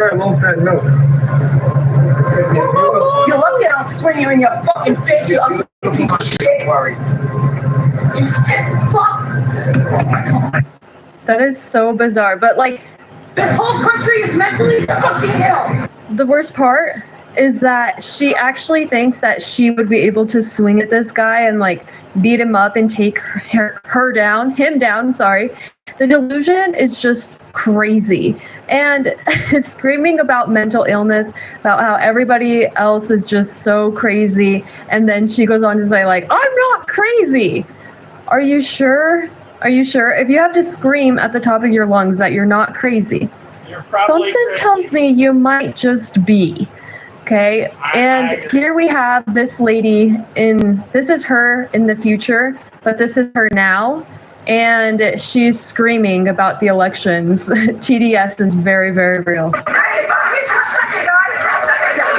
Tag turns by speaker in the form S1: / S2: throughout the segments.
S1: very low-fat milk.
S2: You're lucky I don't swing you in your fucking face, you ugly piece of shit. Worry. You sick fuck.
S3: That is so bizarre. But like,
S2: this whole country is mentally fucking ill.
S3: The worst part is that she actually thinks that she would be able to swing at this guy and like beat him up and take him down, sorry. The delusion is just crazy. And screaming about mental illness, about how everybody else is just so crazy. And then she goes on to say like, I'm not crazy. Are you sure? Are you sure? If you have to scream at the top of your lungs that you're not crazy, something
S4: crazy.
S3: tells me you might just be. Okay, and here we have this lady this is her in the future, but this is her now, and she's screaming about the elections. TDS is very, very real.
S2: Good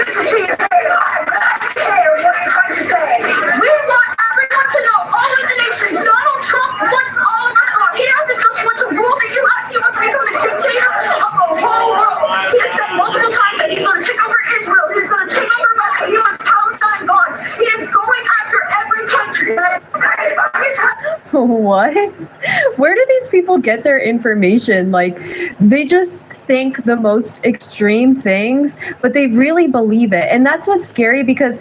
S2: to see you. What are you trying to say? We want everyone to know, all of the nation, Donald Trump wants all of us on. He hasn't just want to rule the U.S., he wants to become the dictator of the whole world. He has said multiple times that he's going to take over Israel, he's going to take over Russia, he wants Palestine gone. He is going after every country.
S3: What? Where do these people get their information? Like, they just think the most extreme things, but they really believe it. And that's what's scary, because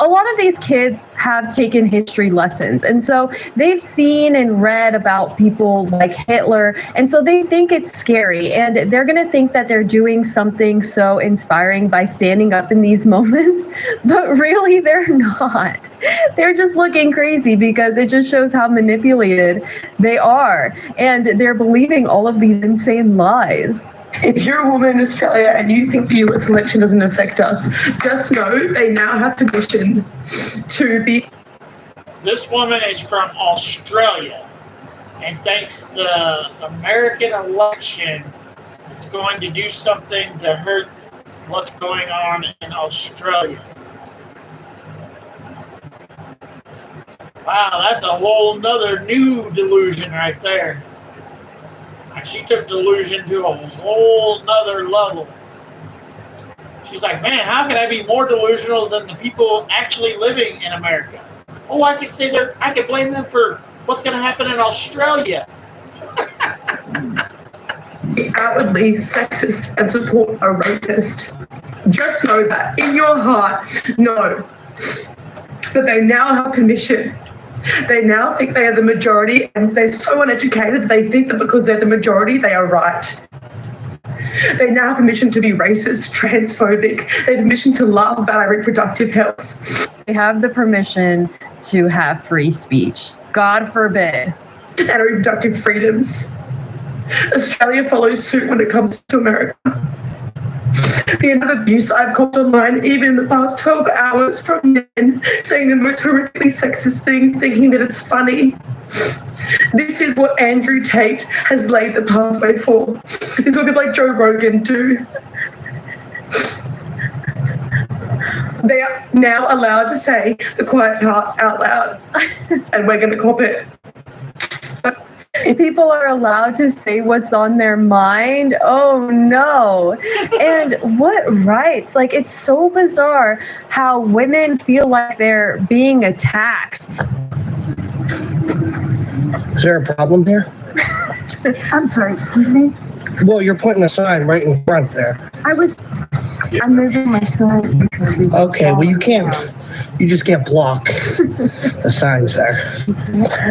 S3: a lot of these kids have taken history lessons. And so they've seen and read about people like Hitler. And so they think it's scary. And they're going to think that they're doing something so inspiring by standing up in these moments. But really, they're not. They're just looking crazy because it just shows how manipulated they are. And they're believing all of these insane lies.
S5: If you're a woman in Australia and you think the US election doesn't affect us, just know they now have permission to be...
S4: This woman is from Australia and thinks the American election is going to do something to hurt what's going on in Australia. Wow, that's a whole nother new delusion right there. She took delusion to a whole nother level. She's like, man, how can I be more delusional than the people actually living in America? Oh, I could say I could blame them for what's going to happen in Australia.
S5: Outwardly sexist and support a rapist. Just know that in your heart, know that they now have permission. They now think they are the majority, and they're so uneducated that they think that because they're the majority, they are right. They now have permission to be racist, transphobic. They have permission to laugh about our reproductive health.
S3: They have the permission to have free speech. God forbid.
S5: And reproductive freedoms. Australia follows suit when it comes to America. The amount of abuse I've caught online, even in the past 12 hours, from men saying the most horrifically sexist things, thinking that it's funny. This is what Andrew Tate has laid the pathway for. This is what people like Joe Rogan do. They are now allowed to say the quiet part out loud, and we're going to cop it.
S3: People are allowed to say what's on their mind. Oh no. And what rights? Like, it's so bizarre how women feel like they're being attacked.
S1: Is there a problem here?
S6: I'm sorry, excuse me?
S1: Well, you're putting a sign right in front there.
S6: I'm moving my signs because they...
S1: Okay, well, you just can't block the signs there.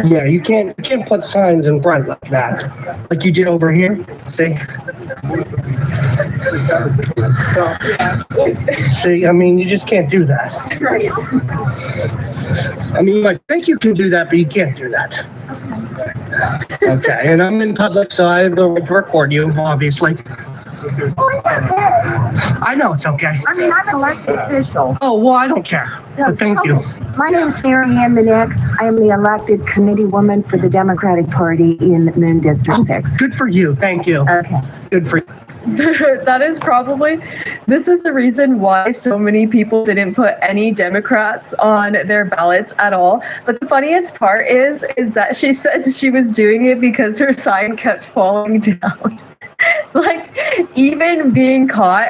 S1: Yeah, you can't put signs in front like that, like you did over here. See? See, I mean, you just can't do that. I mean, I think you can do that, but you can't do that. Okay, and I'm in public, so I have the right to record you, obviously. I know it's okay.
S6: I mean, I'm an elected official.
S1: Oh, well, I don't care. But thank you.
S6: My name is Mary Ann Minnette. I am the elected committee woman for the Democratic Party in Moon District 6.
S1: Good for you. Thank you.
S6: Okay.
S1: Good for you.
S3: This is the reason why so many people didn't put any Democrats on their ballots at all. But the funniest part is that she said she was doing it because her sign kept falling down. Like, even being caught